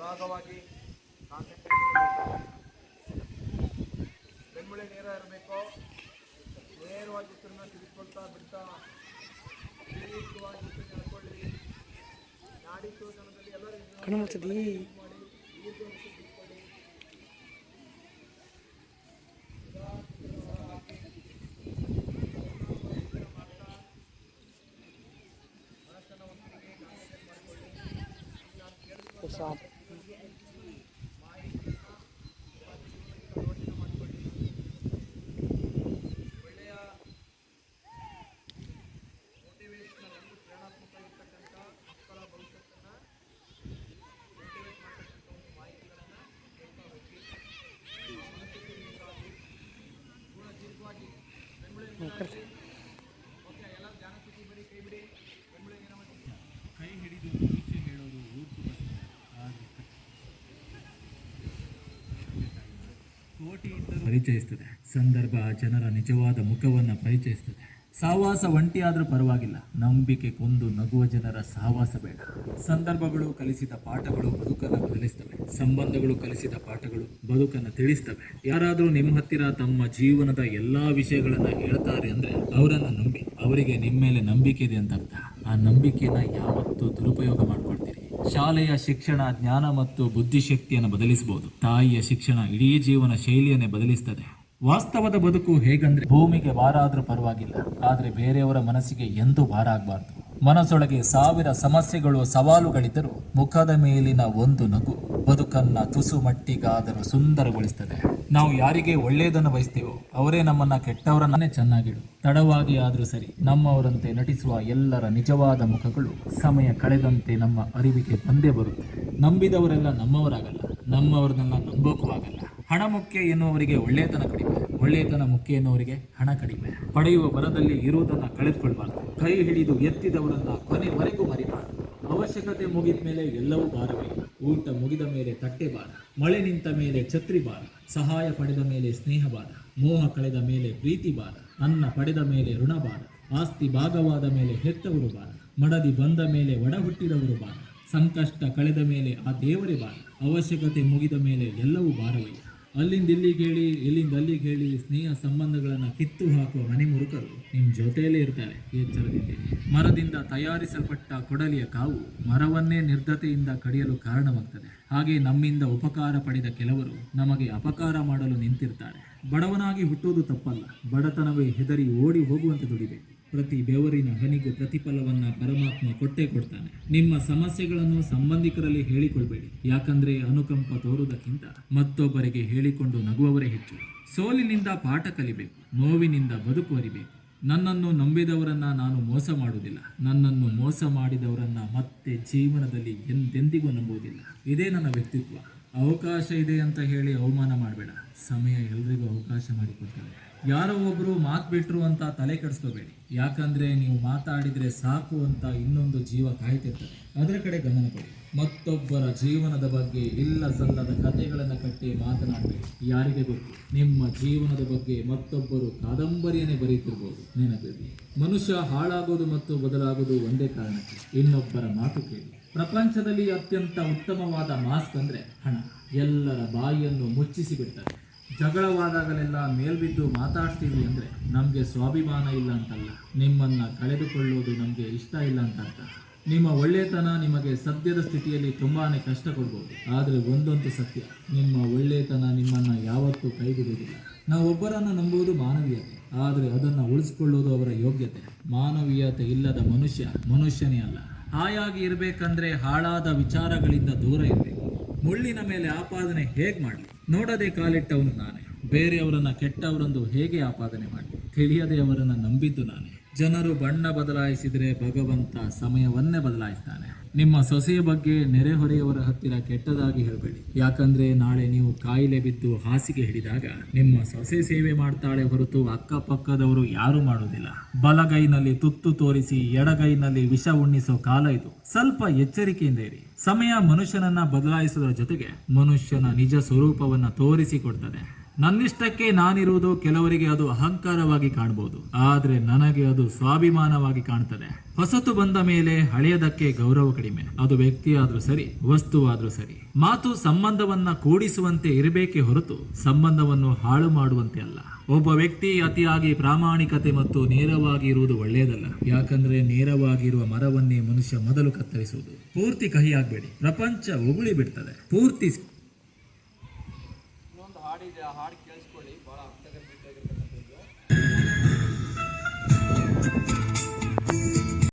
ಸರಾಗವಾಗಿ ಕಾನ್ಸಂಟ್ರೇಟ್ ಬೆಂಬಳೆ ನೇರ ಇರಬೇಕು. ನೇರವಾಗಿ ಉಸಿರನ್ನ ತಿಳಿಸ್ಕೊಳ್ತಾ ಬಿಡ್ತಾ ದೀರ್ಘವಾಗಿ ಉಸಿರು ಎಳ್ಕೊಳ್ಳಿ. ನಾಡಿ ಶೋಧನದಲ್ಲಿ ಎಲ್ಲರೂ ಮಾಡಿ ದೀರ್ಘ ಉಸಿರು ಬಿಟ್ಕೊಳ್ಳಿ. ಮನಸ್ಸನ್ನ ಒಂದಿಗೆ ಕಾನ್ಸಂಟ್ರೇಟ್ ಮಾಡ್ಕೊಳ್ಳಿ. ನಾನು ಕೇಳಿಸ್ಕೊಳ್ಳಿ ಕೈ ಹಿಡಿದು ಭವಿಷ್ಯ ಹೇಳೋದು ಕೋಟಿಯಿಂದಲೂ ಪರಿಚಯಿಸ್ತದೆ. ಸಂದರ್ಭ ಜನರ ನಿಜವಾದ ಮುಖವನ್ನು ಪರಿಚಯಿಸ್ತದೆ. ಸಹವಾಸ ಒಂಟಿಯಾದರೂ ಪರವಾಗಿಲ್ಲ, ನಂಬಿಕೆ ಕೊಂದು ನಗುವ ಜನರ ಸಹವಾಸ ಬೇಡ. ಸಂದರ್ಭಗಳು ಕಲಿಸಿದ ಪಾಠಗಳು ಬದುಕನ್ನು ಬದಲಿಸ್ತವೆ. ಸಂಬಂಧಗಳು ಕಲಿಸಿದ ಪಾಠಗಳು ಬದುಕನ್ನು ತಿಳಿಸ್ತವೆ. ಯಾರಾದರೂ ನಿಮ್ಮ ಹತ್ತಿರ ತಮ್ಮ ಜೀವನದ ಎಲ್ಲಾ ವಿಷಯಗಳನ್ನ ಹೇಳ್ತಾರೆ ಅಂದ್ರೆ ಅವರನ್ನು ನಂಬಿ. ಅವರಿಗೆ ನಿಮ್ಮ ಮೇಲೆ ನಂಬಿಕೆ ಇದೆ ಅಂತ ಅರ್ಥ. ಆ ನಂಬಿಕೆನ ಯಾವತ್ತೂ ದುರುಪಯೋಗ ಮಾಡ್ಕೊಳ್ತೀರಿ. ಶಾಲೆಯ ಶಿಕ್ಷಣ ಜ್ಞಾನ ಮತ್ತು ಬುದ್ಧಿಶಕ್ತಿಯನ್ನು ಬದಲಿಸಬಹುದು. ತಾಯಿಯ ಶಿಕ್ಷಣ ಇಡೀ ಜೀವನ ಶೈಲಿಯನ್ನೇ ಬದಲಿಸ್ತದೆ. ವಾಸ್ತವದ ಬದುಕು ಹೇಗಂದ್ರೆ, ಭೂಮಿಗೆ ಭಾರ ಆದ್ರೂ ಪರವಾಗಿಲ್ಲ, ಆದ್ರೆ ಬೇರೆಯವರ ಮನಸ್ಸಿಗೆ ಎಂದೂ ಭಾರ ಆಗಬಾರ್ದು. ಮನಸ್ಸೊಳಗೆ 1000 ಸಮಸ್ಯೆಗಳು ಸವಾಲುಗಳಿದ್ದರೂ ಮುಖದ ಮೇಲಿನ ಒಂದು ನಗು ಬದುಕನ್ನ ತುಸು ಮಟ್ಟಿಗಾದರೂ ಸುಂದರಗೊಳಿಸ್ತದೆ. ನಾವು ಯಾರಿಗೆ ಒಳ್ಳೆಯದನ್ನು ಬಯಸ್ತೇವೋ ಅವರೇ ನಮ್ಮನ್ನ ಕೆಟ್ಟವರನ್ನೇ ಚೆನ್ನಾಗಿಡು. ತಡವಾಗಿ ಆದ್ರೂ ಸರಿ, ನಮ್ಮವರಂತೆ ನಟಿಸುವ ಎಲ್ಲರ ನಿಜವಾದ ಮುಖಗಳು ಸಮಯ ಕಳೆದಂತೆ ನಮ್ಮ ಅರಿವಿಗೆ ಬಂದೇ ಬರುತ್ತೆ. ನಂಬಿದವರೆಲ್ಲ ನಮ್ಮವರಾಗಲ್ಲ, ನಮ್ಮವರನ್ನೆಲ್ಲ ನಂಬೋಕೂ ಆಗಲ್ಲ. ಹಣ ಮುಖ್ಯ ಎನ್ನುವರಿಗೆ ಒಳ್ಳೆಯತನ ಕಡಿಮೆ, ಒಳ್ಳೆಯತನ ಮುಖ್ಯ ಎನ್ನುವರಿಗೆ ಹಣ ಕಡಿಮೆ. ಪಡೆಯುವ ಬರದಲ್ಲಿ ಇರುವುದನ್ನು ಕಳೆದುಕೊಳ್ಬಾರ್ದು. ಕೈ ಹಿಡಿದು ಎತ್ತಿದವರನ್ನ ಕೊನೆವರೆಗೂ ಮರಿಬಾರದು. ಅವಶ್ಯಕತೆ ಮುಗಿದ ಮೇಲೆ ಎಲ್ಲವೂ ಭಾರವೇ. ಊಟ ಮುಗಿದ ಮೇಲೆ ತಟ್ಟೆ ಭಾರ, ಮಳೆ ನಿಂತ ಮೇಲೆ ಛತ್ರಿ ಭಾರ, ಸಹಾಯ ಪಡೆದ ಮೇಲೆ ಸ್ನೇಹ ಭಾರ, ಮೋಹ ಕಳೆದ ಮೇಲೆ ಪ್ರೀತಿ ಭಾರ, ಅನ್ನ ಪಡೆದ ಮೇಲೆ ಋಣ ಭಾರ, ಆಸ್ತಿ ಭಾಗವಾದ ಮೇಲೆ ಹೆತ್ತವರು ಭಾರ, ಮಡದಿ ಬಂದ ಮೇಲೆ ಒಡ ಹುಟ್ಟಿದವರು ಭಾರ, ಸಂಕಷ್ಟ ಕಳೆದ ಮೇಲೆ ಆ ದೇವರೇ ಭಾರ, ಅವಶ್ಯಕತೆ ಮುಗಿದ ಮೇಲೆ ಎಲ್ಲವೂ ಭಾರವಯ್ಯ. ಅಲ್ಲಿಂದ ಇಲ್ಲಿಗೆ ಹೇಳಿ, ಇಲ್ಲಿಂದ ಅಲ್ಲಿಗೆ ಹೇಳಿ ಸ್ನೇಹ ಸಂಬಂಧಗಳನ್ನು ಕಿತ್ತು ಹಾಕುವ ಮನೆ ಮುರುಕರು ನಿಮ್ಮ ಜೊತೆಯಲ್ಲೇ ಇರ್ತಾರೆ. ಎಚ್ಚರದಿಂದಿರಿ. ಮರದಿಂದ ತಯಾರಿಸಲ್ಪಟ್ಟ ಕೊಡಲಿಯ ಕಾವು ಮರವನ್ನೇ ನಿರ್ದತೆಯಿಂದ ಕಡಿಯಲು ಕಾರಣವಾಗ್ತದೆ. ಹಾಗೆ ನಮ್ಮಿಂದ ಉಪಕಾರ ಪಡೆದ ಕೆಲವರು ನಮಗೆ ಅಪಕಾರ ಮಾಡಲು ನಿಂತಿರ್ತಾರೆ. ಬಡವನಾಗಿ ಹುಟ್ಟುವುದು ತಪ್ಪಲ್ಲ, ಬಡತನವೇ ಹೆದರಿ ಓಡಿ ಹೋಗುವಂತೆ ದುಡಿಬೇಕು. ಪ್ರತಿ ಬೆವರಿನ ಹನಿಗೂ ಪ್ರತಿಫಲವನ್ನ ಪರಮಾತ್ಮ ಕೊಟ್ಟೇ ಕೊಡ್ತಾನೆ. ನಿಮ್ಮ ಸಮಸ್ಯೆಗಳನ್ನು ಸಂಬಂಧಿಕರಲ್ಲಿ ಹೇಳಿಕೊಳ್ಬೇಡಿ, ಯಾಕಂದ್ರೆ ಅನುಕಂಪ ತೋರುವುದಕ್ಕಿಂತ ಮತ್ತೊಬ್ಬರಿಗೆ ಹೇಳಿಕೊಂಡು ನಗುವವರೇ ಹೆಚ್ಚು. ಸೋಲಿನಿಂದ ಪಾಠ ಕಲಿಬೇಕು, ನೋವಿನಿಂದ ಬದುಕು ಅರಿಬೇಕು. ನನ್ನನ್ನು ನಂಬಿದವರನ್ನ ನಾನು ಮೋಸ ಮಾಡುವುದಿಲ್ಲ, ನನ್ನನ್ನು ಮೋಸ ಮಾಡಿದವರನ್ನ ಮತ್ತೆ ಜೀವನದಲ್ಲಿ ಎಂದೆಂದಿಗೂ ನಂಬುವುದಿಲ್ಲ. ಇದೇ ನನ್ನ ವ್ಯಕ್ತಿತ್ವ. ಅವಕಾಶ ಇದೆ ಅಂತ ಹೇಳಿ ಅವಮಾನ ಮಾಡಬೇಡ, ಸಮಯ ಎಲ್ರಿಗೂ ಅವಕಾಶ ಮಾಡಿಕೊಡ್ತಾರೆ. ಯಾರೋ ಒಬ್ರು ಮಾತು ಬಿಟ್ರು ಅಂತ ತಲೆ ಕೆಡಿಸ್ಕೋಬೇಡಿ, ಯಾಕಂದ್ರೆ ನೀವು ಮಾತಾಡಿದ್ರೆ ಸಾಕು ಅಂತ ಇನ್ನೊಂದು ಜೀವ ಕಾಯ್ತಿರ್ತದೆ. ಅದರ ಕಡೆ ಗಮನ ಕೊಡಿ. ಮತ್ತೊಬ್ಬರ ಜೀವನದ ಬಗ್ಗೆ ಇಲ್ಲ ಸಲ್ಲದ ಕಥೆಗಳನ್ನು ಕಟ್ಟಿ ಮಾತನಾಡಬೇಡಿ. ಯಾರಿಗೆ ಗೊತ್ತು, ನಿಮ್ಮ ಜೀವನದ ಬಗ್ಗೆ ಮತ್ತೊಬ್ಬರು ಕಾದಂಬರಿಯನ್ನೇ ಬರೀತಿರ್ಬೋದು. ನೆನಪಿರಲಿ, ಮನುಷ್ಯ ಹಾಳಾಗೋದು ಮತ್ತು ಬದಲಾಗೋದು ಒಂದೇ ಕಾರಣಕ್ಕೆ, ಇನ್ನೊಬ್ಬರ ಮಾತು ಕೇಳಿ. ಪ್ರಪಂಚದಲ್ಲಿ ಅತ್ಯಂತ ಉತ್ತಮವಾದ ಮಾಸ್ಕ್ ಅಂದ್ರೆ ಹಣ. ಎಲ್ಲರ ಬಾಯಿಯನ್ನು ಮುಚ್ಚಿಸಿ ಬಿಡ್ತಾರೆ. ಜಗಳವಾದಾಗಲೆಲ್ಲ ಮೇಲ್ಬಿದ್ದು ಮಾತಾಡ್ತೀವಿ ಅಂದರೆ ನಮಗೆ ಸ್ವಾಭಿಮಾನ ಇಲ್ಲ ಅಂತಲ್ಲ, ನಿಮ್ಮನ್ನು ಕಳೆದುಕೊಳ್ಳೋದು ನಮಗೆ ಇಷ್ಟ ಇಲ್ಲ ಅಂತ ಅರ್ಥ. ನಿಮ್ಮ ಒಳ್ಳೆಯತನ ನಿಮಗೆ ಸದ್ಯದ ಸ್ಥಿತಿಯಲ್ಲಿ ತುಂಬಾ ಕಷ್ಟ ಕೊಡ್ಬೋದು, ಆದರೆ ಒಂದೊಂದು ಸತ್ಯ, ನಿಮ್ಮ ಒಳ್ಳೆಯತನ ನಿಮ್ಮನ್ನು ಯಾವತ್ತೂ ಕೈಬಿಡುವುದಿಲ್ಲ. ನಾವು ಒಬ್ಬರನ್ನು ನಂಬುವುದು ಮಾನವೀಯತೆ, ಆದರೆ ಅದನ್ನು ಉಳಿಸ್ಕೊಳ್ಳೋದು ಅವರ ಯೋಗ್ಯತೆ. ಮಾನವೀಯತೆ ಇಲ್ಲದ ಮನುಷ್ಯನೇ ಅಲ್ಲ. ಹಾಯಾಗಿ ಇರಬೇಕಂದ್ರೆ ಹಾಳಾದ ವಿಚಾರಗಳಿಂದ ದೂರ ಇರಬೇಕು. ಮುಳ್ಳಿನ ಮೇಲೆ ಆಪಾದನೆ ಹೇಗೆ ಮಾಡಲಿ? ನೋಡದೆ ಕಾಲಿಟ್ಟವನು ನಾನೇ. ಬೇರೆಯವರನ್ನ ಕೆಟ್ಟವರೆಂದು ಹೇಗೆ ಆಪಾದನೆ ಮಾಡಲಿ? ತಿಳಿಯದೆ ಅವರನ್ನು ನಂಬಿದ್ದು ನಾನೇ. ಜನರು ಬಣ್ಣ ಬದಲಾಯಿಸಿದರೆ ಭಗವಂತ ಸಮಯವನ್ನೇ ಬದಲಾಯಿಸ್ತಾನೆ. ನಿಮ್ಮ ಸೊಸೆಯ ಬಗ್ಗೆ ನೆರೆಹೊರೆಯವರ ಹತ್ತಿರ ಕೆಟ್ಟದಾಗಿ ಹೇಳಬೇಡಿ, ಯಾಕಂದ್ರೆ ನಾಳೆ ನೀವು ಕಾಯಿಲೆ ಬಿದ್ದು ಹಾಸಿಗೆ ಹಿಡಿದಾಗ ನಿಮ್ಮ ಸೊಸೆ ಸೇವೆ ಮಾಡ್ತಾಳೆ ಹೊರತು ಅಕ್ಕಪಕ್ಕದವರು ಯಾರು ಮಾಡುವುದಿಲ್ಲ. ಬಲಗೈನಲ್ಲಿ ತುತ್ತು ತೋರಿಸಿ ಎಡಗೈನಲ್ಲಿ ವಿಷ ಉಣ್ಣಿಸೋ ಕಾಲ ಇದು. ಸ್ವಲ್ಪ ಎಚ್ಚರಿಕೆಯಿಂದ ಇರಿ. ಸಮಯ ಮನುಷ್ಯನನ್ನ ಬದಲಾಯಿಸುವುದರ ಜೊತೆಗೆ ಮನುಷ್ಯನ ನಿಜ ಸ್ವರೂಪವನ್ನ ತೋರಿಸಿಕೊಡ್ತದೆ. ನನ್ನಿಷ್ಟಕ್ಕೆ ನಾನಿರುವುದು ಕೆಲವರಿಗೆ ಅದು ಅಹಂಕಾರವಾಗಿ ಕಾಣಬಹುದು, ಆದ್ರೆ ನನಗೆ ಅದು ಸ್ವಾಭಿಮಾನವಾಗಿ ಕಾಣ್ತದೆ. ಹೊಸತು ಬಂದ ಮೇಲೆ ಹಳೆಯದಕ್ಕೆ ಗೌರವ ಕಡಿಮೆ. ಅದು ವ್ಯಕ್ತಿಯಾದ್ರೂ ಸರಿ, ವಸ್ತುವಾದ್ರೂ ಸರಿ. ಮಾತು ಸಂಬಂಧವನ್ನ ಕೂಡಿಸುವಂತೆ ಇರಬೇಕೇ ಹೊರತು ಸಂಬಂಧವನ್ನು ಹಾಳು ಮಾಡುವಂತೆ ಅಲ್ಲ. ಒಬ್ಬ ವ್ಯಕ್ತಿ ಅತಿಯಾಗಿ ಪ್ರಾಮಾಣಿಕತೆ ಮತ್ತು ನೇರವಾಗಿ ಇರುವುದು ಒಳ್ಳೆಯದಲ್ಲ. ಯಾಕಂದ್ರೆ ನೇರವಾಗಿರುವ ಮರವನ್ನೇ ಮನುಷ್ಯ ಮೊದಲು ಕತ್ತರಿಸುವುದು. ಪೂರ್ತಿ ಕಹಿ ಆಗ್ಬೇಡಿ, ಪ್ರಪಂಚ ಉಗುಳಿ ಬಿಡ್ತದೆ. ಪೂರ್ತಿ ಇನ್ನೊಂದು ಹಾಡಿದೆ, ಆ ಹಾಡು